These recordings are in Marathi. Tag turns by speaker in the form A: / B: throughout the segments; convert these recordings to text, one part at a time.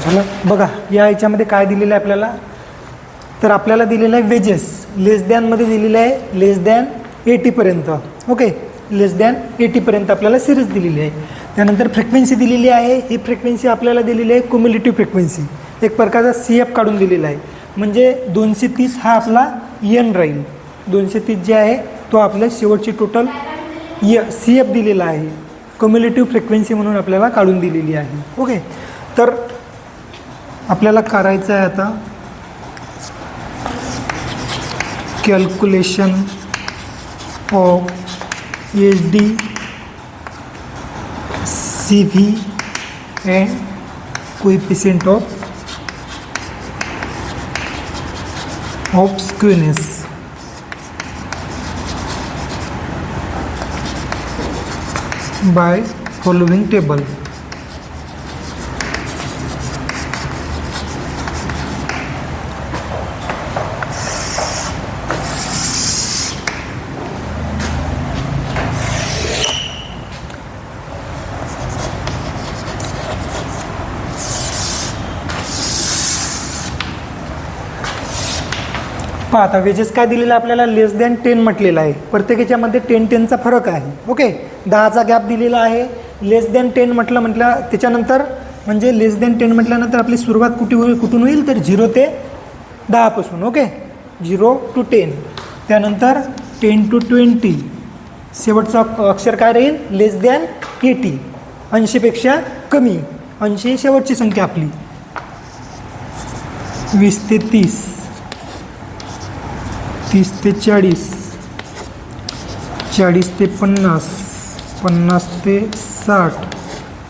A: झालं. बघा या ह्याच्यामध्ये काय दिलेलं आहे आपल्याला, तर आपल्याला दिलेलं आहे वेजेस लेस दॅनमध्ये दिलेलं आहे लेस दॅन 80पर्यंत. ओके, लेस दॅन 80पर्यंत आपल्याला सिरीज दिलेली आहे. त्यानंतर फ्रिक्वेन्सी दिलेली आहे. ही फ्रिक्वेन्सी आपल्याला दिलेली आहे क्युम्युलेटिव्ह फ्रिक्वेन्सी, एक प्रकारचा CF काढून दिलेला आहे. म्हणजे 230 हा आपला एन राहील. 230 जे आहे तो आपल्या शेवटची टोटल CF दिलेला आहे, क्युम्युलेटिव्ह फ्रिक्वेन्सी म्हणून आपल्याला काढून दिलेली आहे. ओके, तर आपल्याला करायचं आहे आता calculation of HDCV and coefficient of skewness by following table. पहा आता वेजेस काय दिलेलं आहे आपल्याला, लेस दॅन 10 म्हटलेलं आहे. प्रत्येकाच्यामध्ये 10-10चा फरक आहे. ओके, 10चा गॅप दिलेला आहे. लेस दॅन 10 म्हटलं त्याच्यानंतर म्हणजे लेस दॅन 10 म्हटल्यानंतर आपली सुरुवात कुठून होईल, तर 0 ते 10 पासून. Okay, 0 to 10. त्यानंतर 10 to 20. शेवटचा अक्षर काय राहील, लेस दॅन 80, 80पेक्षा कमी. 80 शेवटची संख्या आपली. 20 ते 30, 30 ते 40, 40 ते 50, 50 ते 60,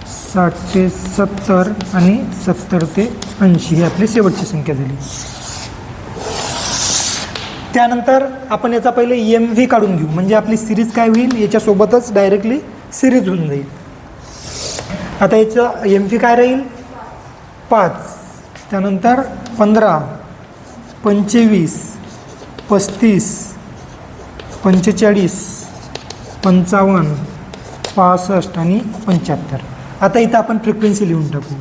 A: 60 ते 70 आणि 70 ते 80 ही आपली शेवटची संख्या झाली. त्यानंतर आपण याचा पहिले EMV काढून घेऊ, म्हणजे आपली सिरीज काय होईल, याच्यासोबतच डायरेक्टली सिरीज होऊन जाईल. आता याचं EMV काय राहील, 5, त्यानंतर 15, 25, 35, 45, 55, 65 आणि 75. आता इथं आपण फ्रिक्वेन्सी लिहून टाकू.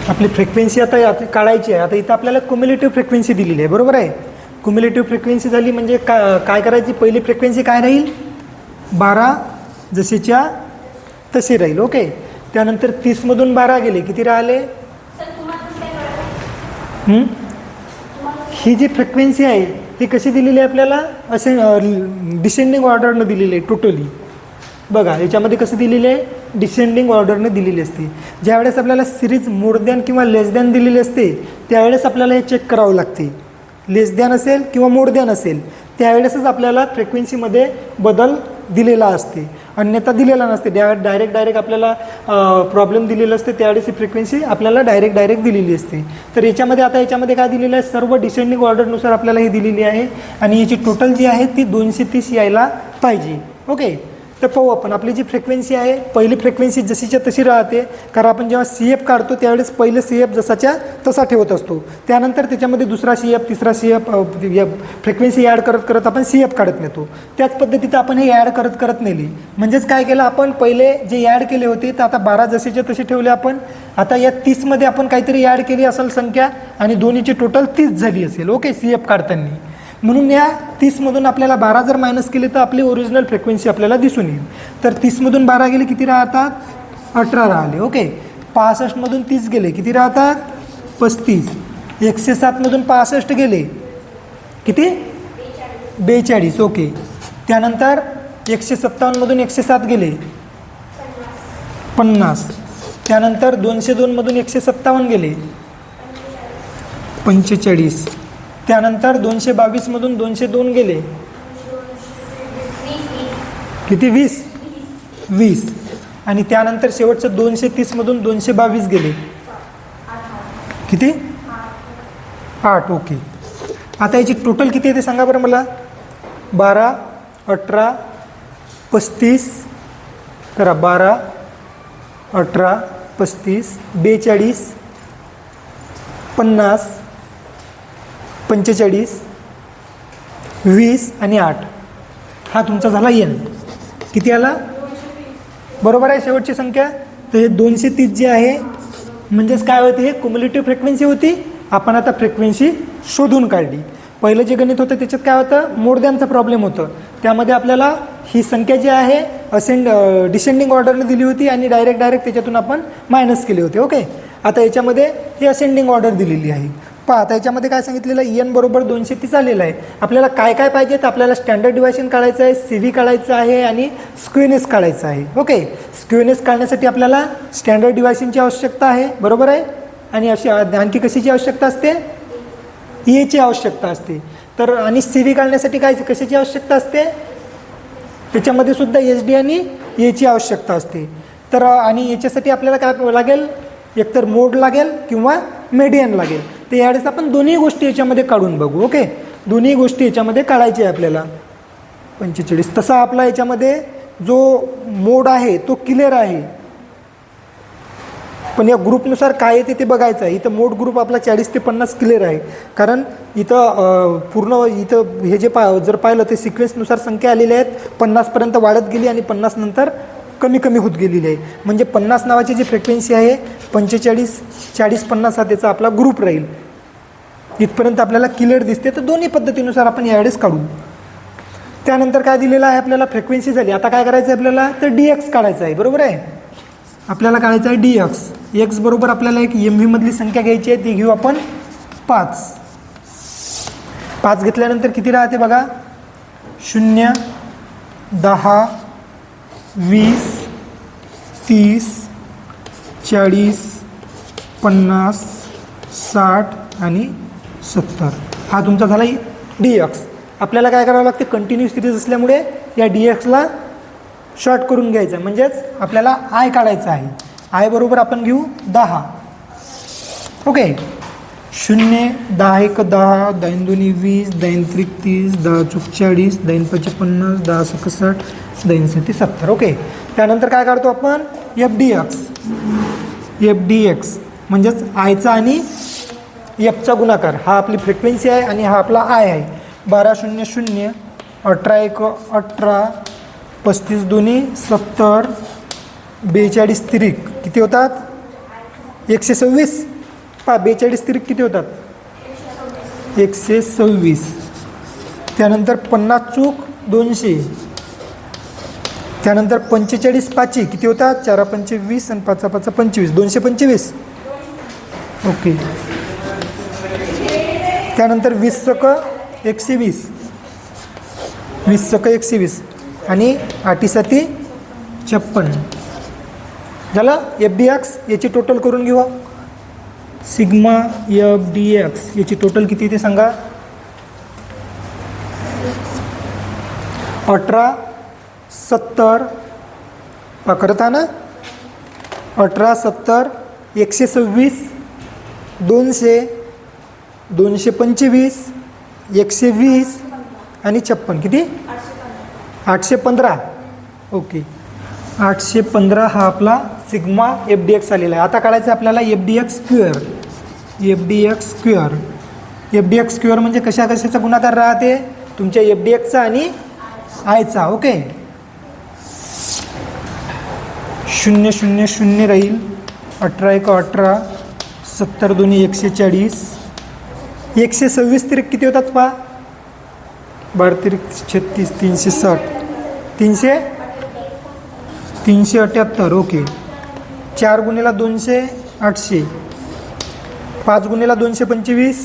A: आपली फ्रिक्वेन्सी आता काढायची आहे. आता इथं आपल्याला क्युम्युलेटिव्ह फ्रिक्वेन्सी दिलेली आहे, बरोबर आहे. क्युम्युलेटिव्ह फ्रिक्वेन्सी झाली म्हणजे काय करायची, पहिली फ्रिक्वेन्सी काय राहील, 12 जसेच्या तसे राहील. ओके, त्यानंतर 30मधून 12 गेले, किती राहिले, ही जी फ्रिक्वेन्सी आहे ही कशी दिलेली आहे आपल्याला, असे डिसेंडिंग ऑर्डरनं दिलेली आहे टोटली. बघा याच्यामध्ये कसं दिलेली आहे, डिसेंडिंग ऑर्डरने दिलेली असते. ज्यावेळेस आपल्याला सिरीज मोर दॅन किंवा लेस दॅन दिलेली असते त्यावेळेस आपल्याला हे चेक करावं लागते. लेस दॅन असेल किंवा मोर दॅन असेल त्यावेळेसच आपल्याला फ्रिक्वेन्सीमध्ये बदल दिलेला असते, अन्यथा दिलेला नसते. डायरेक्ट आपल्याला प्रॉब्लेम दिलेला असते, त्यावेळेस ही फ्रिक्वेन्सी आपल्याला डायरेक्ट दिलेली असते. तर याच्यामध्ये काय दिलेलं आहे, सर्व डिसेंडिंग ऑर्डरनुसार आपल्याला ही दिलेली आहे आणि याची टोटल जी आहे ती 230 यायला पाहिजे. ओके, तर पाहू आपण आपली जी फ्रिक्वेन्सी आहे, पहिली फ्रिक्वेन्सी जशीच्या तशी राहते, कारण आपण जेव्हा CF काढतो त्यावेळेस पहिलं CF जसाच्या तसा ठेवत असतो. त्यानंतर त्याच्यामध्ये दुसरा CF, तिसरा CF फ्रिक्वेन्सी ॲड करत आपण CF काढत नेतो. त्याच पद्धतीचं आपण हे ॲड करत नेली. म्हणजेच काय केलं आपण, पहिले जे ॲड केले होते तर आता 12 जसेच्या तसे ठेवले आपण. आता या 30मध्ये आपण काहीतरी ॲड केली असेल संख्या आणि दोन्हीची टोटल 30 झाली असेल. ओके, CF काढताना. म्हणून या 30मधून आपल्याला 12 जर मायनस केले तर आपली ओरिजिनल फ्रिक्वेन्सी आपल्याला दिसून येईल. तर 30मधून 12 गेले किती राहतात, 18 राहिले. ओके, 65मधून 30 गेले किती राहतात, 35. 107मधून 65 गेले किती, 42. ओके, त्यानंतर 157मधून 107 गेले 50. त्यानंतर 202मधून 157 गेले 45. त्यानंतर 222मधून 202 गेले किती, 20. आणि त्यानंतर शेवटचं 230मधून 222 गेले किती, 8. ओके, आता याची टोटल किती येते सांगा बरं मला, 12, 18, 35 करा, 12, 18, 35, 42, 50, 45, 20 आणि 8. हा तुमचा झाला N. किती आला, बरोबर आहे शेवटची संख्या. तर हे 230 जे आहे म्हणजेच काय होते, हे क्युम्युलेटिव्ह फ्रिक्वेन्सी होती. आपण आता फ्रिक्वेन्सी शोधून काढली. पहिलं जे गणित होतं त्याच्यात काय होतं, मोर दॅनचा प्रॉब्लेम होतं. त्यामध्ये आपल्याला ही संख्या जी आहे डिसेंडिंग ऑर्डरने दिली होती आणि डायरेक्ट त्याच्यातून आपण मायनस केले होते. ओके, आता याच्यामध्ये ही असेंडिंग ऑर्डर दिलेली आहे. पहा आता याच्यामध्ये काय सांगितलेलं आहे, एन बरोबर 230 आलेलं आहे. आपल्याला काय काय पाहिजे, तर आपल्याला स्टँडर्ड डिव्हायशन काढायचं आहे, CV काढायचं आहे आणि स्क्वेनेस काढायचं आहे. ओके, स्क्वेनेस काढण्यासाठी आपल्याला स्टँडर्ड डिव्हायशनची आवश्यकता आहे. बरोबर आहे. आणि अशी आणखी कशाची आवश्यकता असते, ची आवश्यकता असते. तर आणि CV काढण्यासाठी काय कशाची आवश्यकता असते, त्याच्यामध्ये सुद्धा SD आणि ची आवश्यकता असते. तर आणि याच्यासाठी आपल्याला काय लागेल, एकतर मोड लागेल किंवा मेडियन लागेल. तर यावेळेस आपण दोन्ही गोष्टी याच्यामध्ये काढून बघू. ओके, दोन्ही गोष्टी याच्यामध्ये काढायची आहे आपल्याला. 45 तसा आपला याच्यामध्ये जो मोड आहे तो क्लिअर आहे, पण या ग्रुपनुसार काय येते ते बघायचं आहे. इथं मोड ग्रुप आपला 40 ते 50 क्लिअर आहे, कारण इथं पूर्ण इथं हे जे जर पाहिलं ते सिक्वेन्सनुसार संख्या आलेल्या आहेत. 50पर्यंत वाढत गेली आणि 50 नंतर कमी कमी होत गेलेली आहे. म्हणजे 50 नावाची जी फ्रिक्वेन्सी आहे 45, 40, 50 हा त्याचा आपला ग्रुप राहील. इथपर्यंत आपल्याला क्लिअर दिसते. तर दोन्ही पद्धतीनुसार आपण यावेळेस काढू. त्यानंतर काय दिलेलं आहे आपल्याला, फ्रिक्वेन्सी झाली. आता काय करायचं आहे आपल्याला, तर DX काढायचं आहे. बरोबर आहे, आपल्याला काढायचं आहे DX. X बरोबर आपल्याला एक MV मधली संख्या घ्यायची आहे, ती घेऊ आपण 5. 5 घेतल्यानंतर किती राहते बघा, 0, 10, 20, 30, 40, 50, 60 आणि 70. हा तुमचा झाला DX. आपल्याला काय करावं लागते, कंटिन्यू सिरीज असल्यामुळे या DXला शॉर्ट करून घ्यायचं, म्हणजेच आपल्याला I काढायचं आहे. I बरोबर आपण घेऊ 10. ओके, 0, 10 1 10, 10 2 20, 10 3 30, 10 4 40, 10 5 50, 10 6 60, 10 7 70. ओके, त्यानंतर काय काढतो आपण, FDX म्हणजेच आयचा आणि Fचा गुणाकार. हा आपली फ्रिक्वेन्सी आहे आणि हा आपला I आहे. 12 0 0, 18 1 18, 35 2 70, 42 तिरिक किती होतात, 126. पहा 42 तिरिक किती होतात, 126. त्यानंतर 50 चूक 200. त्यानंतर 45 पाची किती होतात, 4 5 20 आणि 5 5 25, 225. ओके, त्यानंतर 20 सक 120, 20 सक 120 आणि 8 7 56 झालं. FDX याची टोटल करून घेऊ. सिग्मा FDX याची टोटल किती ते सांगा, 18 70. करत आहे ना, 18 70, 126, 200, 225, 120 आणि 56 किती, 815. ओके, 815 हा आपला सिग्मा FDX आलेला आहे. आता काढायचं आपल्याला FDX स्क्वेअर. FDX स्क्वेअर म्हणजे कशाचा गुणाकार राहते, तुमच्या FDXचा आणि आयचा. ओके, 0 0 0 राहील, 18 1 18, 70 2 140, 126 तिरिक किती होतात पहा, 12 तिरिक 36, 360, 378. ओके, 4 गुणिला 200 800, 5 गुणिला 225,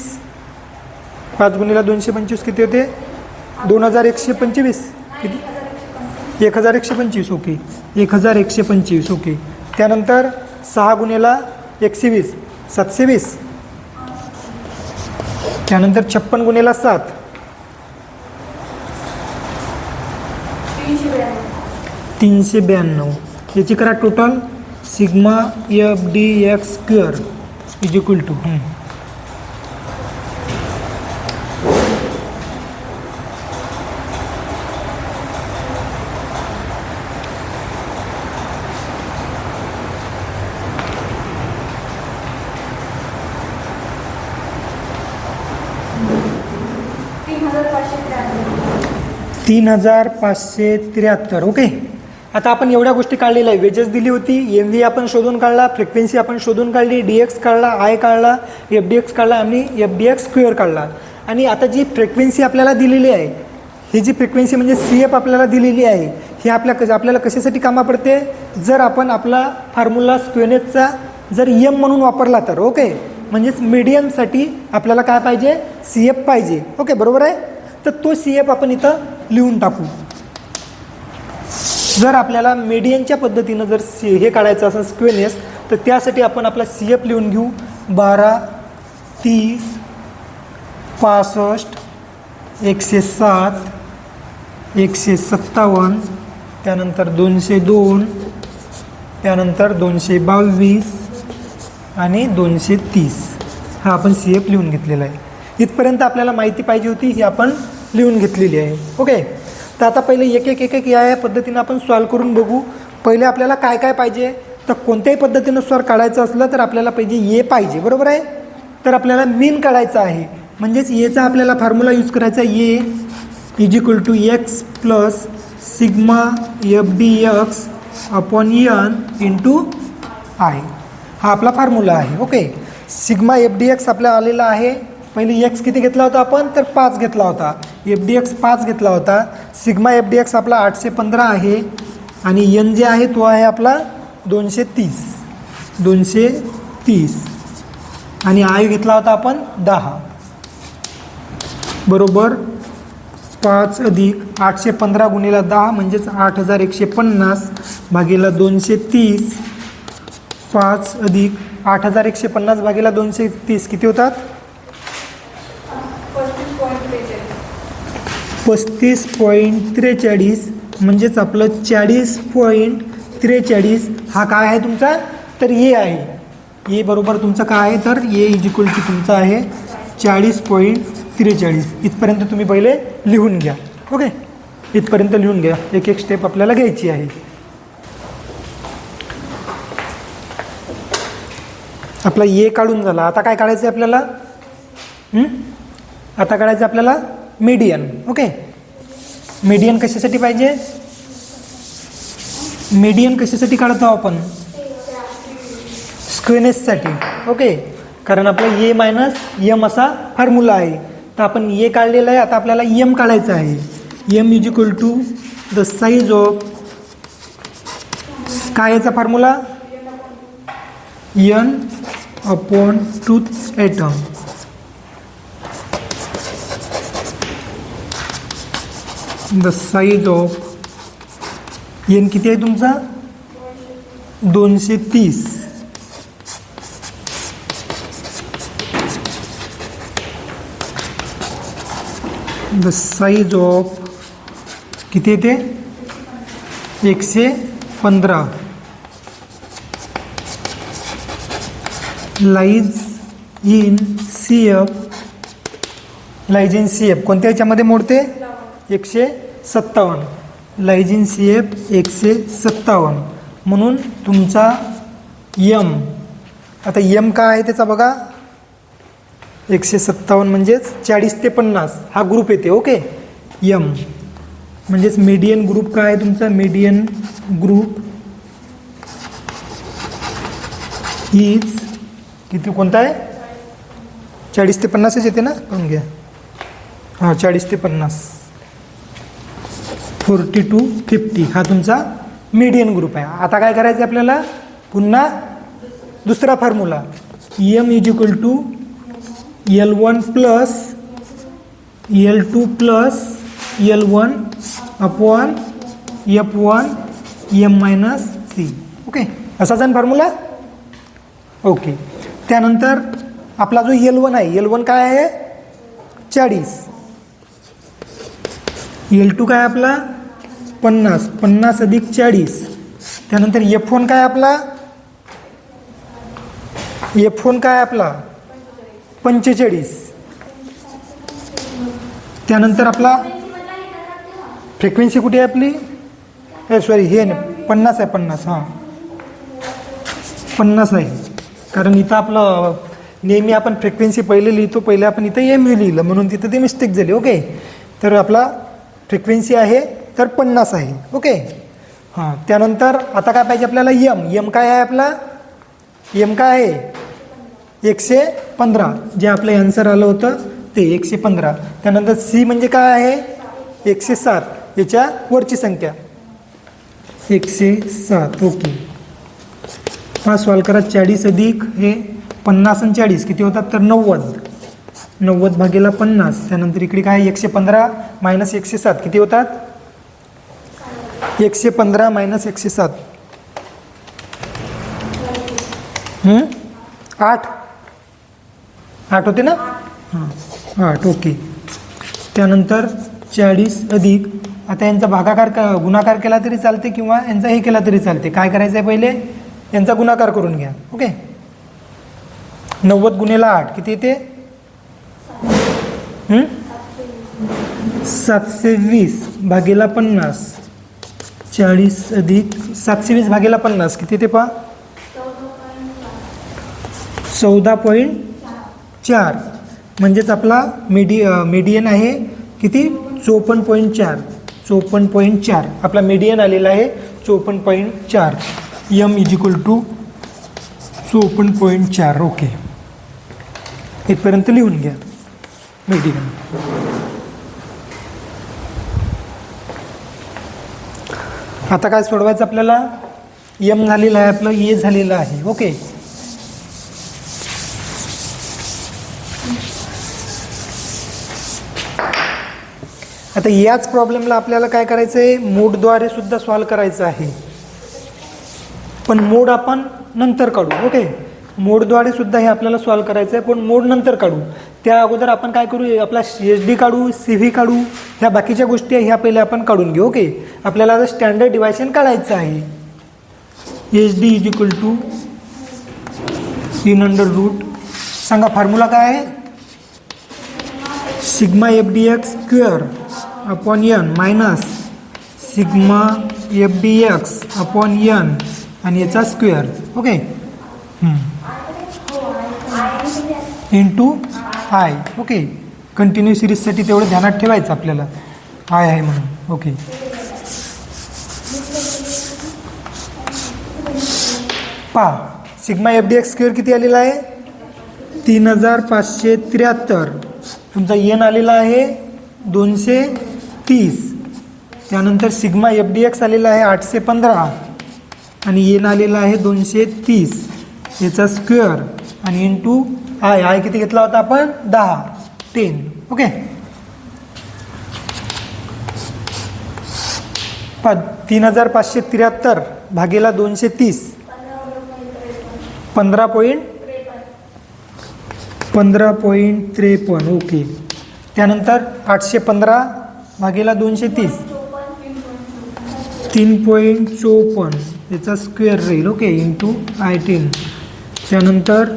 A: 5 गुणिला 225 किती होते, 2125 किती, 1125. ओके, 1125. ओके, त्यानंतर 6 गुणिला 120 720. त्यानंतर 56 गुणिला 7 392. याची करा total. Sigma FDX square is equal to 3573. Okay, आता आपण एवढ्या गोष्टी काढलेल्या आहे. वेजेस दिली होती, एम व्ही आपण शोधून काढला, फ्रिक्वेन्सी आपण शोधून काढली, डी एक्स काढला, आय काढला, एफ डी एक्स काढला आणि एफ डी एक्स स्क्वेअर काढला. आणि आता जी फ्रिक्वेन्सी आपल्याला दिलेली आहे, ही जी फ्रिक्वेन्सी म्हणजे सी एफ आपल्याला दिलेली आहे, ही आपल्याला कशासाठी कामा पडते, जर आपण आपला फॉर्म्युला स्क्वेअरचा जर एम म्हणून वापरला तर. ओके, म्हणजेच मीडियनसाठी आपल्याला काय पाहिजे, सी एफ पाहिजे. ओके, बरोबर आहे. तर तो सी एफ आपण इथं लिहून टाकू. जर आपल्याला मीडियनच्या पद्धतीनं जर हे काढायचं असेल स्क्वेअरनेस, तर त्यासाठी आपण आपला सी एफ लिहून घेऊ. 12, 30, 65, 107, 157, त्यानंतर 202, त्यानंतर 222 आणि 230. हा आपण सी एफ लिहून घेतलेला आहे. इथपर्यंत आपल्याला माहिती पाहिजे होती, ही आपण लिहून घेतलेली आहे. ओके, तर आता पहिले एक एक या पद्धतीनं आपण सॉल्व करून बघू. पहिले आपल्याला काय काय पाहिजे, तर कोणत्याही पद्धतीनं सॉल्व काढायचं असलं तर आपल्याला पाहिजे ए पाहिजे. बरोबर आहे. तर आपल्याला मीन काढायचं आहे, म्हणजेच एचा आपल्याला फॉर्म्युला यूज करायचा. A is equal to X plus sigma F D X upon N into I. हा आपला फॉर्म्युला आहे. Okay, sigma F D X आपल्याला आलेला आहे. पहिले एक्स किती घेतला होता आपण, तर 5 घेतला होता. एफ डी एक्स 5 घेतला होता. सिग्मा एफ डी एक्स आपला 815 आहे आणि एन जे आहे तो आहे आपला 230 आणि आय घेतला होता आपण 10 बरोबर 5 अधिक 815 गुणिले 10 म्हणजेच 8150 भागिले 230. 5 अधिक 8150 भागिले 230 किती होतात, 35.43. म्हणजेच आपलं 40.43. हा काय आहे तुमचा, तर ए आहे. ए बरोबर तुमचं काय आहे, तर ए इज इक्वल टू तुमचं आहे 40.43. इथपर्यंत तुम्ही पहिले लिहून घ्या. ओके, इथपर्यंत लिहून घ्या. एक एक स्टेप आपल्याला घ्यायची आहे. आपला ए काढून झाला. आता काय काढायचं आहे आपल्याला, आता काढायचं आपल्याला मीडियन. ओके, मीडियन कशासाठी पाहिजे, मीडियन कशासाठी काढतो आपण, स्क्वेअरनेससाठी. ओके, कारण आपला ए मायनस एम असा फॉर्म्युला आहे. तर आपण ए काढलेला आहे, आता आपल्याला एम काढायचं आहे. M is equal to the size of, काय याचा formula, N upon tooth item. The size of, N किती आहे तुमचा 230. द साईज ऑफ किती येते 115. Lies in C F, lies in C F कोणत्या याच्यामध्ये मोडते, 157. Lies in C F 157. म्हणून तुमचा यम, आता यम काय आहे त्याचा बघा, 157 म्हणजेच 40 ते 50 हा ग्रुप येते. ओके, यम म्हणजेच मीडियन ग्रुप काय आहे तुमचा, मीडियन ग्रुप इज किती, कोणता आहे 40 ते 50च येते ना, करून घ्या. हां, 40 ते 50, 40 to 50 हा तुमचा मीडियन ग्रुप आहे. आता काय करायचं आपल्याला, पुन्हा दुसरा formula, M is equal to L1 plus L2 plus L1 upon F1 M minus C. Okay, असाच आहे फॉर्म्युला. ओके, त्यानंतर आपला जो L1 आहे, L1 काय आहे 40. L2 काय आपला 50, 50 अधिक 40. त्यानंतर F1 काय आपला, F1 काय आपला 45. त्यानंतर आपला फ्रिक्वेन्सी कुठे आहे आपली, सॉरी हे नाही 50 आहे, 50. हां 50 आहे, कारण इथं आपलं नेहमी आपण फ्रिक्वेन्सी पहिले लिहितो, पहिले आपण इथं एम यू लिहिलं म्हणून तिथं ते मिस्टेक झाली. ओके, तर आपला फ्रिक्वेन्सी आहे तर 50 आहे. ओके, हां, त्यानंतर आता काय पाहिजे आपल्याला, यम काय आहे आपला, यम काय आहे 115, जे आपलं आन्सर आलं होतं ते 115. त्यानंतर सी म्हणजे काय आहे 107, याच्या वरची संख्या 107. ओके, हा सॉल्व करा. 40 अधिक हे 50 आणि 40 किती होतात, तर 90 भागीला 50. त्यानंतर इकडे काय 115 मायनस 107 किती होतात, 115 मायनस 107 8 होते ना, हां 8. ओके, त्यानंतर 40 अधिक, आता यांचा गुणाकार केला तरी चालते किंवा यांचा हे केला तरी चालते. काय करायचं आहे, पहिले यांचा गुणाकार करून घ्या. ओके, 90 गुणिले 8 किती येते, 720 भागीला 50. 40 अधिक 720 भागीला 50 किती येते पहा, 14.4. म्हणजेच आपला मीडियन आहे किती, 54.4. आपला मीडियन आलेला आहे 54.4. M is equal to 54.4. Okay, इथपर्यंत लिहून घ्या मीडियन. आता काय सोडवायचं आपल्याला, यम झालेलं आहे आपलं, ए झालेलं आहे. ओके, आता याच प्रॉब्लेमला आपल्याला काय करायचं आहे, मोडद्वारे सुद्धा सॉल्व करायचं आहे, पण मोड आपण नंतर काढू. ओके, मोडद्वारे सुद्धा हे आपल्याला सॉल्व करायचं आहे, पण मोड नंतर काढू. त्या अगोदर आपण काय करू, आपला SD काढू, CV काढू, ह्या बाकीच्या गोष्टी ह्या पहिले आपण काढून घेऊ. ओके, आपल्याला आता स्टँडर्ड डिव्हायशन काढायचं आहे. SD इज इक्वल टू √, सांगा फॉर्म्युला काय आहे, sigma FDX square upon n minus sigma FDX upon n आणि याचा square. Okay, into I. Okay, continue सिरीजसाठी तेवढं ध्यानात ठेवायचं आपल्याला, आय आहे म्हणून. ओके, पहा सिग्मा FDX स्क्वेअर किती आलेला आहे, 3573. तुमचा एन आलेला आहे 230. त्यानंतर सिग्मा FDX आलेला आहे 815 आणि एन आलेला आहे 230, याचा स्क्वेअर आणि इंटू आय किती घेतला होता आपण, 10. ओके, 3573 भागीला 230, 15.53. ओके, त्यानंतर 815 भागीला 230, 3.54, याचा स्क्वेअर राहील. Okay, into I10. त्यानंतर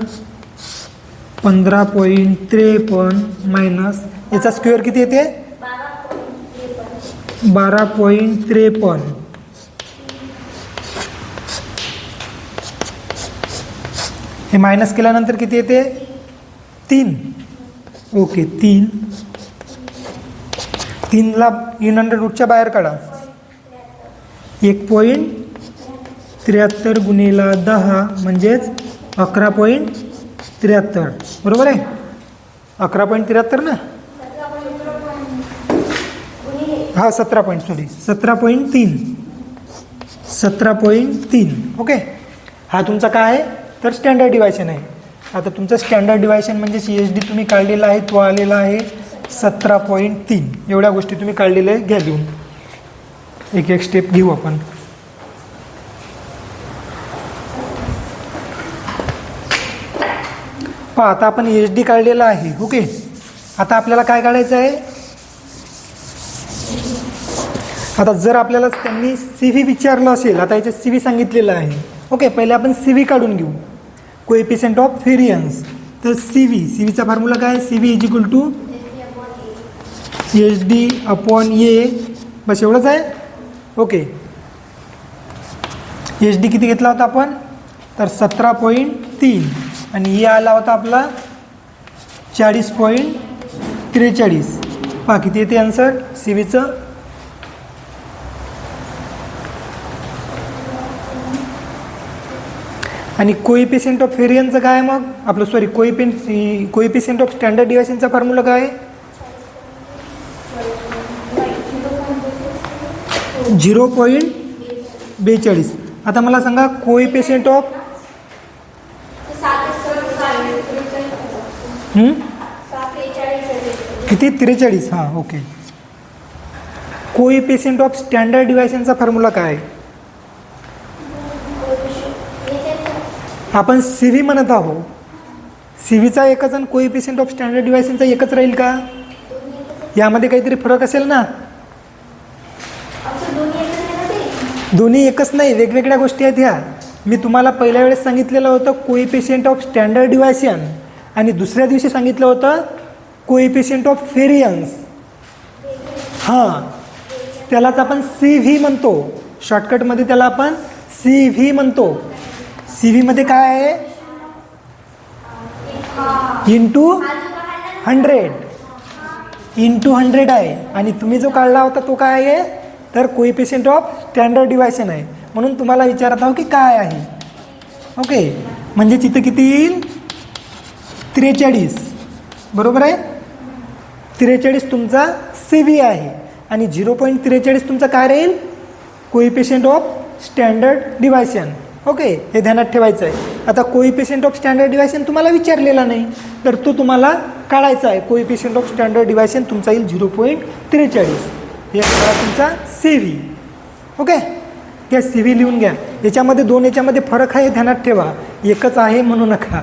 A: 15.53 मायनस याचा स्क्वेअर किती येते, 12.53. हे मायनस केल्यानंतर किती येते, 3. ओके, 3ला √च्या बाहेर काढा, 1.73 गुणिला 10 म्हणजेच 11.73. बरोबर आहे, 11.73 ना, हा 17.3. ओके, हा तुमचा काय आहे, तर स्टँडर्ड डिव्हायशन आहे. आता तुमचं स्टँडर्ड डिव्हायशन म्हणजे CSD तुम्ही काढलेला आहे, तो आलेला आहे 17.3. एवढ्या गोष्टी तुम्ही काढलेल्या आहे, घ्या लिहून. एक एक स्टेप घेऊ आपण. पहा आता आपण SD काढलेला आहे. ओके, आता आपल्याला काय काढायचं आहे, आता जर आपल्याला त्यांनी CV विचारलं असेल, आता याचे CV सांगितलेलं आहे. ओके, पहिले आपण CV काढून घेऊ, कोएफिशियंट ऑफ व्हेरियन्स. तर CVचा फॉर्म्युला काय, CV is equal to SD upon A, बस एवढंच आहे. ओके, SD किती घेतला होता आपण, तर 17.3 आणि ए आला होता आपला 40.43. पहा किती येते आन्सर CVचं, आणि कोइफिशियंट ऑफ व्हेरियन्सचं काय आहे मग आपलं सॉरी कोइफिशियंट ऑफ स्टँडर्ड डिव्हायशनचा फॉर्म्युला काय आहे 0.42. आता मला सांगा कोइफिशियंट ऑफ किती 43. हां ओके. कोइफिशियंट ऑफ स्टँडर्ड डिव्हायशनचा फॉर्म्युला काय आहे आपण सी व्ही म्हणत आहोत. सी व्हीचा एकच आणि कोइफिशियंट ऑफ स्टँडर्ड डिव्हायशनचा एकच राहील का यामध्ये काहीतरी फरक असेल ना. दोन्ही एकच नाही वेगवेगळ्या गोष्टी आहेत ह्या. मी तुम्हाला पहिल्या वेळेस सांगितलेलं होतं कोइफिशियंट ऑफ स्टँडर्ड डिव्हायशन आणि दुसऱ्या दिवशी सांगितलं होतं कोइफिशियंट ऑफ व्हेरियन्स. हां त्यालाच आपण सी व्ही म्हणतो. शॉर्टकटमध्ये त्याला आपण सी व्ही म्हणतो. सी व्हीमध्ये काय आहे इंटू 100 आहे आणि तुम्ही जो काढला होता तो काय आहे तर कोइफिशियंट ऑफ स्टँडर्ड डिव्हायशन आहे. म्हणून तुम्हाला विचारत आहो की काय आहे. ओके म्हणजे तिथं किती येईल 43 बरोबर आहे. 43 तुमचा सी व्ही आहे आणि 0.43 तुमचा काय राहील कोइफिशियंट ऑफ स्टँडर्ड डिव्हायशन. ओके हे ध्यानात ठेवायचं आहे. आता कोइफिशियंट ऑफ स्टँडर्ड डिव्हायशन तुम्हाला विचारलेला नाही तर तो तुम्हाला काढायचा आहे. कोइफिशियंट ऑफ स्टँडर्ड डिव्हायशन तुमचा येईल 0.43. हे तुमचा सी व्ही. ओके त्या सी व्ही लिहून घ्या. याच्यामध्ये याच्यामध्ये फरक आहे ध्यानात ठेवा. एकच आहे म्हणू नका.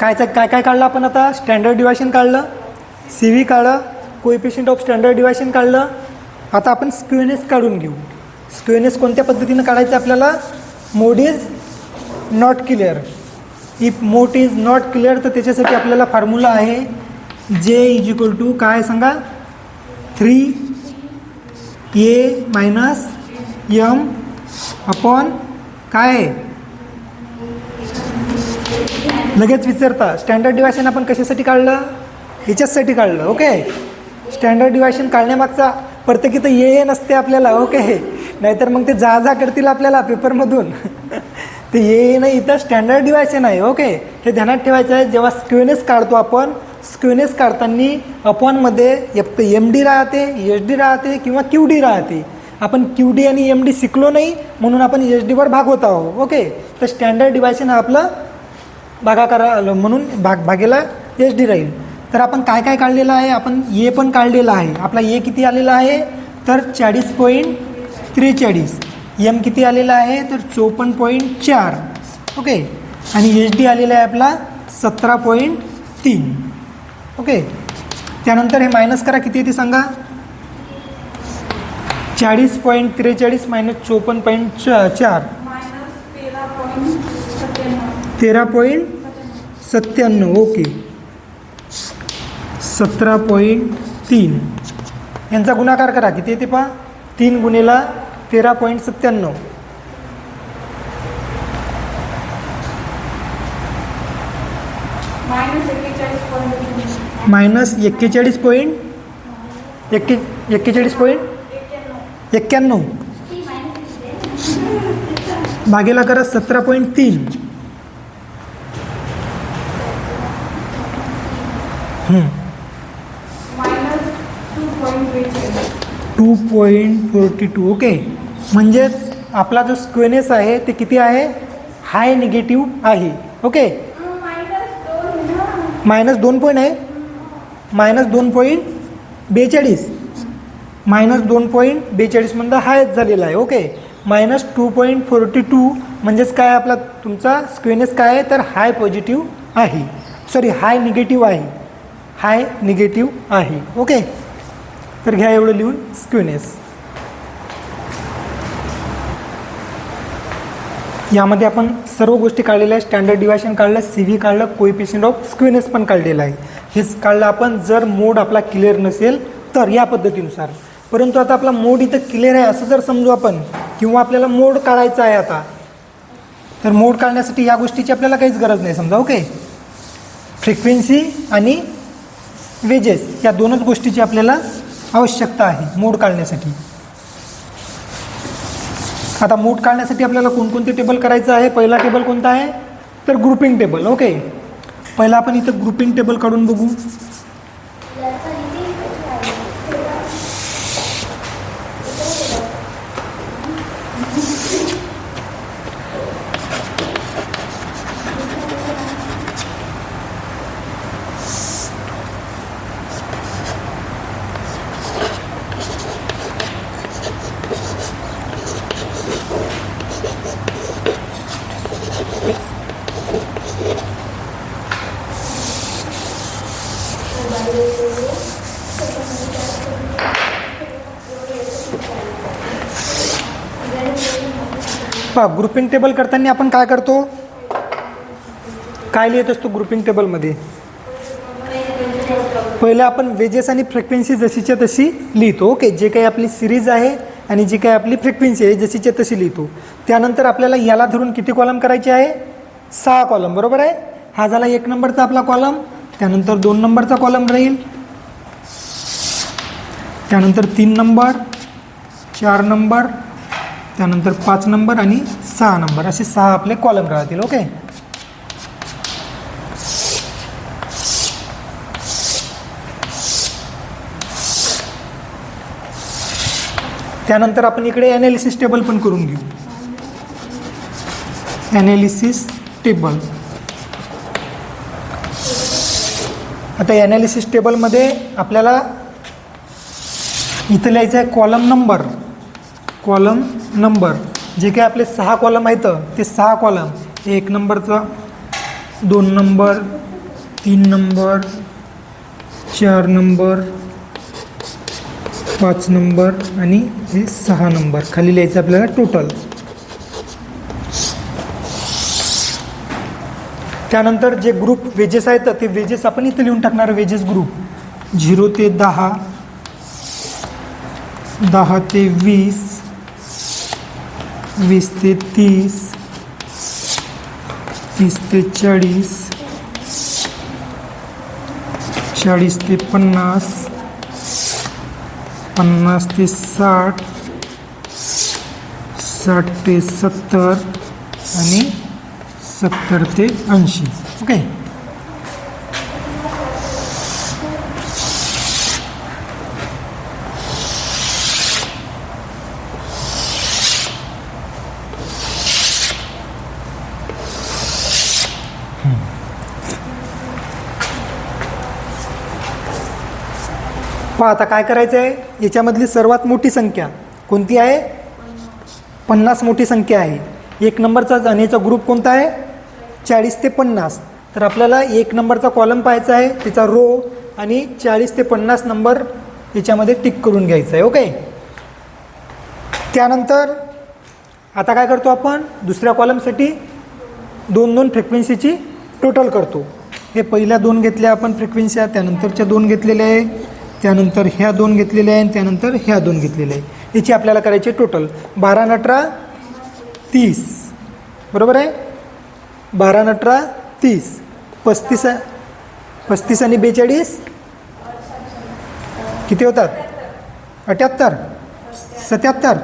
A: काय काय काढलं आपण आता स्टँडर्ड डिव्हायशन काढलं सी व्ही काढलं कोइफिशियंट ऑफ स्टँडर्ड डिव्हायशन काढलं. आता आपण स्क्वेनेस काढून घेऊ. स्क्वेनेस कोणत्या पद्धतीनं काढायचं आपल्याला mode is not clear. If mode is not clear तर त्याच्यासाठी आपल्याला फॉर्म्युला आहे जे इज इक्वल टू काय सांगा 3a मायनस m अपॉन काय आहे लगेच विचारता स्टँडर्ड डिव्हायशन आपण कशासाठी काढलं याच्यासाठी काढलं. ओके स्टँडर्ड डिव्हायशन काढण्यामागचा प्रत्येक इथं ये नसते आपल्याला. ओके नाहीतर मग ते जा करतील आपल्याला पेपरमधून. ते ये नाही इथं स्टँडर्ड डिव्हायशन आहे. ओके हे ध्यानात ठेवायचं आहे. जेव्हा स्क्वेनेस काढतो आपण स्क्वेनेस काढताना अपॉनमध्ये एक तर एम डी राहते एच डी राहते किंवा क्यू डी राहते. आपण क्यू डी आणि एम डी शिकलो नाही म्हणून आपण एच डीवर भागवत आहोत. ओके तर स्टँडर्ड डिव्हायशन हा आपलं भागाकार म्हणून भागेला एच डी राहील. तर आपण काय काय काढलेलं आहे आपण ए पण काढलेला आहे. आपला ए किती आलेला आहे तर 40.43. एम किती आलेला आहे तर 54.4. ओके आणि एच डी आलेला आहे आपला 17.3. ओके त्यानंतर हे मायनस करा किती येते सांगा 40.43 मायनस 54.4 13.97. ओके 17.3 यांचा गुणाकार करा किती येते पहा 3 गुणेला 13.97 मायनस 41.91 भागेला करा 17.3. 2.42. ओके म्हणजेच आपला जो स्क्वेनेस आहे ते किती आहे हाय निगेटिव्ह आहे. ओके -2 पॉईंट आहे -2.42 -2.42 म्हणजे हायच झालेला आहे. ओके -2.42 म्हणजेच काय आपला तुमचा स्क्वेनेस काय आहे तर हाय पॉझिटिव्ह आहे सॉरी हाय निगेटिव्ह आहे. ओके तर घ्या एवढं लिहून स्क्वेनेस. यामध्ये आपण सर्व गोष्टी काढलेल्या आहे. स्टँडर्ड डिव्हायशन काढलं सी व्ही काढलं कोइफिशियंट ऑफ स्क्वेनेस पण काढलेलं आहे. हेच काढलं आपण जर मोड आपला क्लिअर नसेल तर या पद्धतीनुसार. परंतु आता आपला मोड इथं क्लिअर आहे असं जर समजू आपण किंवा आपल्याला मोड काढायचा आहे आता तर मोड काढण्यासाठी या गोष्टीची आपल्याला काहीच गरज नाही समजा. ओके फ्रिक्वेन्सी आणि वेजेस या दोनच गोष्टीची आपल्याला आवश्यकता आहे मोड काढण्यासाठी. आता मूठ काढण्यासाठी आपल्याला कोणकोणते टेबल करायचं आहे? पहिला टेबल कोणता आहे? तर ग्रुपिंग टेबल. ओके, पहिला आपण इथं ग्रुपिंग टेबल काढून बघू. पहा, ग्रुपिंग टेबल करताना आपण काय करतो? काय लिहित असतो ग्रुपिंग टेबलमध्ये? पहिलं आपण वेजेस आणि फ्रिक्वेन्सी जशीच्या तशी लिहितो. ओके, जे काही आपली सिरीज आहे आणि जी काही आपली फ्रिक्वेन्सी आहे जशीच्या तशी लिहितो. त्यानंतर आपल्याला याला धरून किती कॉलम करायचे आहे? 6 कॉलम. बरोबर आहे. हा झाला 1 नंबरचा आपला कॉलम. त्यानंतर 2 नंबरचा कॉलम राहील, त्यानंतर 3 नंबर, 4 नंबर, त्यानंतर 5 नंबर आणि 6 नंबर, असे 6 आपले कॉलम राहतील. ओके, त्यानंतर आपण इकडे ॲनालिसिस टेबल पण करून घेऊ. Analysis table. आता ॲनालिसिस टेबलमध्ये आपल्याला इथं लिहायचं आहे कॉलम नंबर. कॉलम नंबर जे काही आपले 6 कॉलम आहेत ते 6 कॉलम, 1 नंबरचा, 2 नंबर, 3 नंबर, 4 नंबर, 5 नंबर आणि हे 6 नंबर खाली लिहायचं आपल्याला टोटल. त्यानंतर जे ग्रुप वेजेस आहेत ते वेजेस आपण इथे लिहून टाकणार. वेजेस ग्रुप 0 ते 10, 10 ते 20, 20 ते 30, 30 ते 40, 40 ते 50, 50 ते 60, 60 ते 70 आणि 70 ते 80. ओके, पहा आता काय करायचं आहे? याच्यामधली सर्वात मोठी संख्या कोणती आहे? 50 मोठी संख्या आहे. 1 नंबरचा आणि याचा ग्रुप कोणता आहे? 40 ते 50. तर आपल्याला 1 नंबरचा कॉलम पाहायचा आहे, त्याचा रो आणि 40 ते 50 नंबर याच्यामध्ये टिक करून घ्यायचा आहे. ओके, त्यानंतर आता काय करतो आपण? दुसऱ्या कॉलमसाठी 2-2 फ्रिक्वेन्सीची टोटल करतो. हे पहिल्या 2 घेतल्या आपण फ्रिक्वेन्सी, त्यानंतरच्या 2 घेतलेल्या आहे, त्यानंतर ह्या 2 घेतलेल्या आहे, त्यानंतर ह्या 2 घेतलेल्या आहे. याची आपल्याला करायची टोटल 12 न 18 30. बरोबर आहे. 12 न 18 30, 35 आणि 42 किती होतात? 78, 77,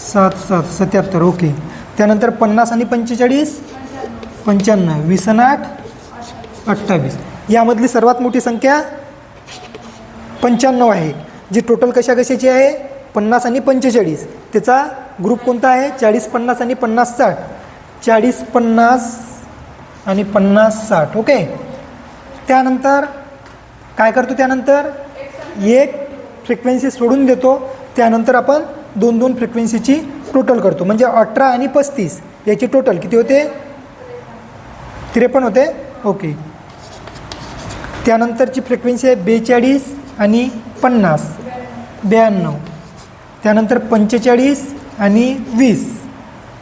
A: 7 77. ओके, त्यानंतर 50 आणि 45 95, 20 आणि 8 28. यामधली सर्वात मोठी संख्या 95 आहे, जी टोटल कशाची आहे? 50 आणि 45. त्याचा ग्रुप कोणता आहे? 40 50 आणि 50 60. 40 50 आणि 50 60. ओके, त्यानंतर काय करतो? त्यानंतर एक फ्रिक्वेन्सी सोडून देतो. त्यानंतर आपण 2-2 फ्रिक्वेन्सीची टोटल करतो. म्हणजे 18 आणि 35 याची टोटल किती होते? 53 होते. ओके, त्यानंतरची फ्रिक्वेन्सी आहे 42 आणि 50 92. त्यानंतर 45 आणि 20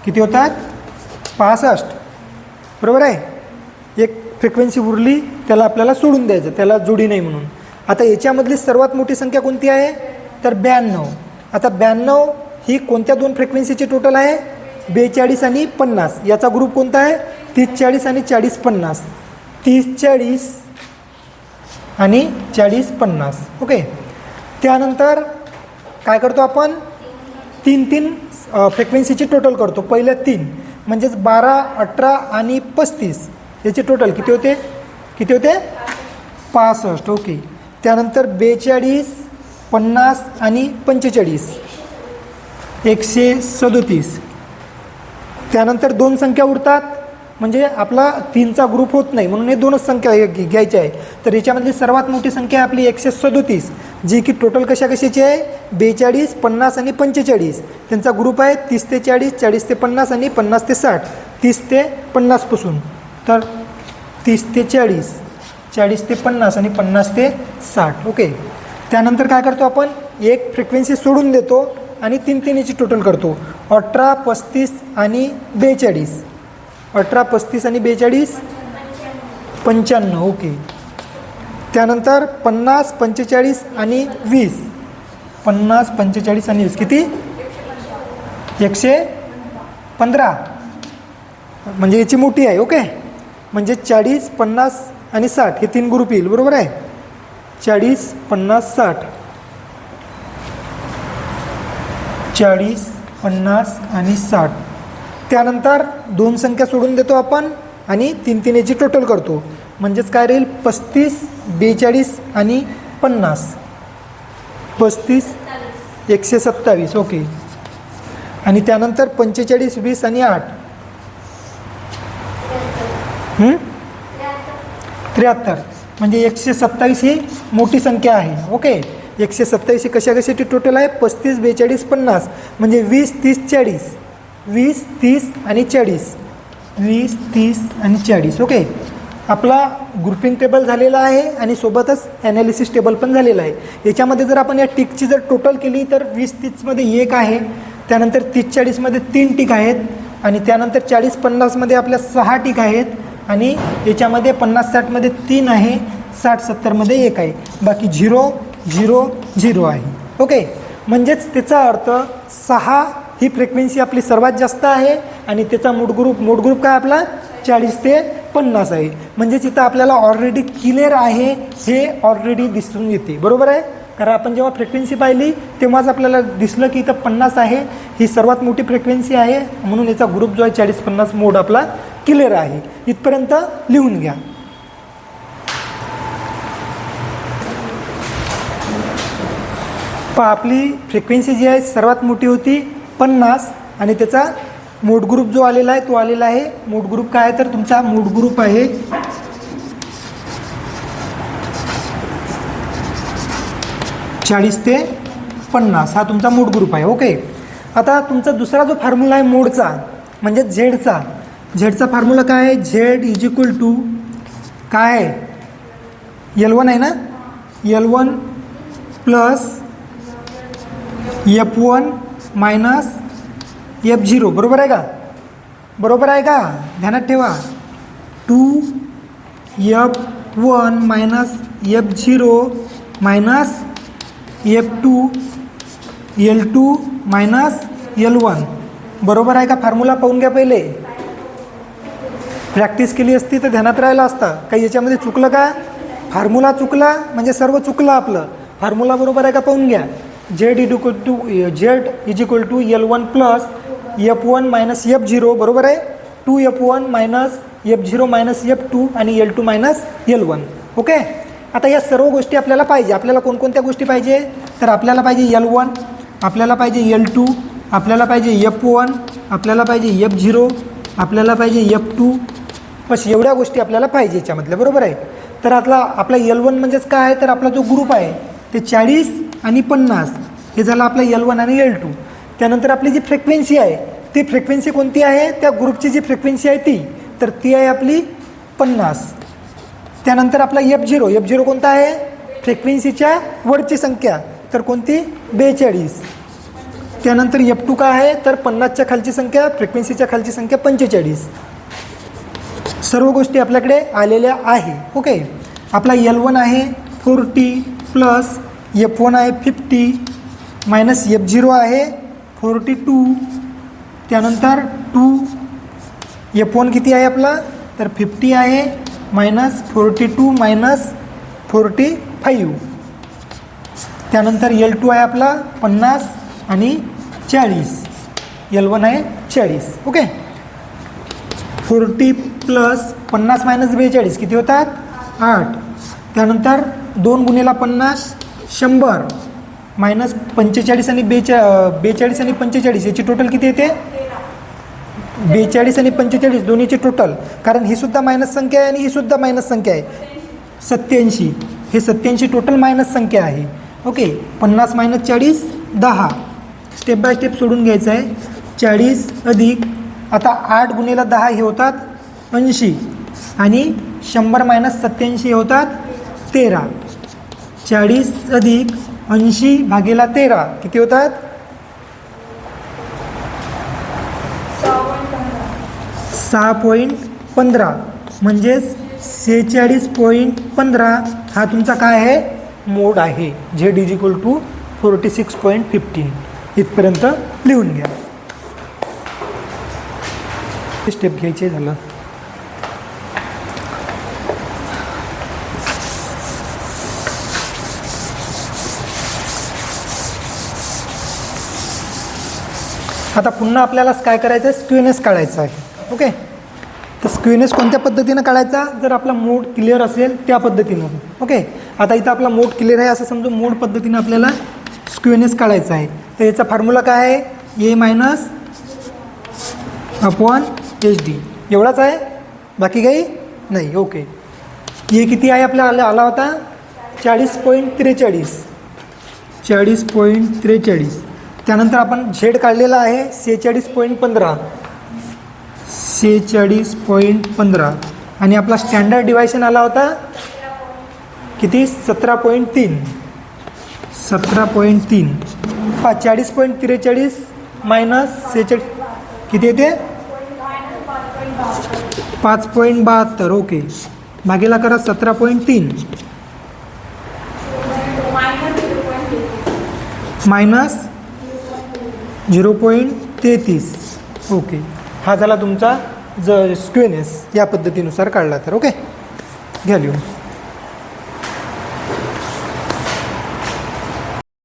A: किती होतात? 65. बरोबर आहे. एक फ्रिक्वेन्सी उरली, त्याला आपल्याला सोडून द्यायचं, त्याला जोडी नाही म्हणून. आता याच्यामधली सर्वात मोठी संख्या कोणती आहे? तर 92. आता 92 ही कोणत्या 2 फ्रिक्वेन्सीची टोटल आहे? 42 आणि 50. याचा ग्रुप कोणता आहे? 30 40 आणि 40 50. 30 40 आणि 40 50. ओके, त्यानंतर काय करतो आपण? 3-3 फ्रिक्वेन्सीची टोटल करतो. पहिल्या 3 म्हणजेच 12, 18 आणि 35 याचे टोटल किती होते? 65. ओके. त्यानंतर 42, 50 आणि 45 137. त्यानंतर 2 संख्या उरतात, म्हणजे आपला 3चा ग्रुप होत नाही, म्हणून हे 2च संख्या घ्यायची आहे. तर याच्यामधली सर्वात मोठी संख्या आहे आपली 137, जी की टोटल कशाकशाची आहे? 42, 50 आणि 45. त्यांचा ग्रुप आहे 30 ते 40, 40 ते 50 आणि 50 ते 60. 30 ते 50 पासून, तर 30 ते 40, 40 ते 50 आणि 50 ते 60. ओके. त्यानंतर काय करतो आपण? एक फ्रिक्वेन्सी सोडून देतो आणि 3 याची टोटल करतो. 18, 35 आणि 42. 18, 35 आणि 42 95. ओके. त्यानंतर 50, 45 आणि 20. 50, 45 आणि 20 किती? 115. म्हणजे याची मोठी आहे. ओके. म्हणजे 40, 50 आणि 60 हे 3 ग्रुप येईल. बरोबर आहे? 40, 50, 60. 40, 50 आणि 60. त्यानंतर 2 संख्या सोडून देतो आपण आणि 3 याची टोटल करतो. म्हणजेच काय राहील? 35, 42 आणि 50. 35, 127. ओके. आणि त्यानंतर 45, 20 आणि 8 73. म्हणजे 127 ही मोठी संख्या आहे. ओके. 127 ही कशाकशाची टोटल आहे? 35, 42, 50. म्हणजे 20, 30, 40. 20, 30 आणि 40. 20, 30 आणि 40. ओके. आपला ग्रुपिंग टेबल झालेला आहे आणि सोबतच ॲनालिसिस टेबल पण झालेला आहे. याच्यामध्ये जर आपण या टिकची जर टोटल केली तर 20, 30मध्ये 1 आहे. त्यानंतर 30, 40मध्ये 3 टिक आहेत. आणि त्यानंतर 40, 50मध्ये आपल्या 6 टिक आहेत. आणि याच्यामध्ये 50, 60मध्ये 3 आहे. 60, 70मध्ये 1 आहे. बाकी 0, 0, 0 आहे. ओके. म्हणजेच त्याचा अर्थ 6 ही फ्रिक्वेन्सी आपली सर्वात जास्त आहे आणि त्याचा मोड ग्रुप काय आपला? 40 ते 50 आहे. म्हणजेच इथं आपल्याला ऑलरेडी क्लिअर आहे हे ऑलरेडी दिसून येते. बरोबर आहे? कारण आपण जेव्हा फ्रिक्वेन्सी पाहिली तेव्हाच आपल्याला दिसलं की इथं 50 आहे, ही सर्वात मोठी फ्रिक्वेन्सी आहे, म्हणून याचा ग्रुप जो आहे 40-50 मोड आपला क्लिअर आहे. इथपर्यंत लिहून घ्या. आपली फ्रिक्वेन्सी जी आहे सर्वात मोठी होती 50 आणि त्याचा मोड ग्रुप जो आलेला आहे तो आलेला आहे. मोड ग्रुप काय आहे? तर तुमचा मोड ग्रुप आहे 40 ते 50. हा तुमचा मोड ग्रुप आहे. ओके. आता तुमचा दुसरा जो फॉर्म्युला आहे मोडचा म्हणजे झेडचा फॉर्म्युला काय आहे? झेड इज इक्वल टू काय आहे? L1 आहे ना? L1 plus F1 minus F0. बरोबर आहे का? बरोबर आहे का? ध्यानात ठेवा. 2F1 minus F0 minus F2 L2 minus L1. बरोबर आहे का? फॉर्म्युला पाहून घ्या पहिले. प्रॅक्टिस केली असती तर ध्यानात राहिला असता. काही याच्यामध्ये चुकलं का? फॉर्म्युला चुकला म्हणजे सर्व चुकलं आपलं. फॉर्म्युला बरोबर आहे का पाहून घ्या. Z is equal to L1 plus F1 minus F0. बरोबर आहे? 2F1 minus F0 minus F2 आणि L2 मायनस L1. ओके. आता या सर्व गोष्टी आपल्याला पाहिजे. आपल्याला कोणकोणत्या गोष्टी पाहिजे? तर आपल्याला पाहिजे L1, आपल्याला पाहिजे L2, आपल्याला पाहिजे F1, आपल्याला पाहिजे F0, आपल्याला पाहिजे F2. बस एवढ्या गोष्टी आपल्याला पाहिजे याच्यामधल्या. बरोबर आहे? तर आपला L1 म्हणजेच काय आहे? तर आपला जो ग्रुप आहे ते 40 आणि 50 हे झालं आपलं L1 आणि L2. त्यानंतर आपली जी फ्रिक्वेन्सी आहे ती फ्रिक्वेन्सी कोणती आहे? त्या ग्रुपची जी फ्रिक्वेन्सी आहे ती आहे आपली 50. त्यानंतर आपला F0 कोणता आहे? फ्रिक्वेन्सीच्या वरची संख्या, तर कोणती? 42. त्यानंतर F2 काय आहे? तर 50च्या खालची संख्या, फ्रिक्वेन्सीच्या खालची संख्या 45. सर्व गोष्टी आपल्याकडे आलेल्या आहे. ओके. आपला L1 आहे 40 प्लस F1 आहे 50 मायनस F0 आहे 42. त्यानंतर 2 F1 किती आहे आपला? तर 50 आहे मायनस 42 मायनस 45. त्यानंतर L2 आहे आपला 50 आणि 40. L1 आहे 40. ओके. 40 प्लस 50 मायनस 42 किती होतात? 8. त्यानंतर 2 गुणिला 50 100 मायनस 45 आणि 42 आणि 45 याची टोटल किती येते? 42 आणि 45 दोन्हीची टोटल, कारण ही सुद्धा मायनस संख्या आहे आणि ही सुद्धा मायनस संख्या आहे. 87. हे 87 टोटल मायनस संख्या आहे. Okay. 50 minus 40 10. Step by step सोडून घ्यायचं आहे. 40 अधिक आता 8 गुणिला 10 हे होतात 80 आणि 100 मायनस 87 हे होतात 13. 40 अधिक 80 भागीला 13 किती होतात? 6.15 म्हणजेच 46.15 हा तुमचा काय आहे? मोड आहे. Z = 46.15. इथपर्यंत लिहून घ्या. स्टेप घ्यायचे झालं. आता पुन्हा आपल्याला काय करायचं आहे? स्क्वेनेस काढायचा आहे. ओके. तर स्क्वेनेस कोणत्या पद्धतीनं काढायचा? जर आपला मोड क्लिअर असेल त्या पद्धतीनं. ओके. आता इथं आपला मोड क्लिअर आहे असं समजून मोड पद्धतीनं आपल्याला स्क्वेनेस काढायचा आहे. तर याचा फॉर्म्युला काय आहे? A minus upon HD. एवढाच आहे, बाकी काही नाही. ओके. हे किती आहे आपल्याला आला होता? 40.43. 40.43. त्यानंतर आपण Z काढलेला आहे 46.15. 46.15 आणि आपला स्टँडर्ड डिव्हायशन आला होता किती? 17.3. 17.3. 40.43 मायनस 46 किती येते? 5.72. ओके. भागीला करा 17.3 मायनस 0.33. ओके. हा झाला तुमचा स्क्वेनेस या पद्धतीनुसार काढला तर. ओके. घ्या लिहून.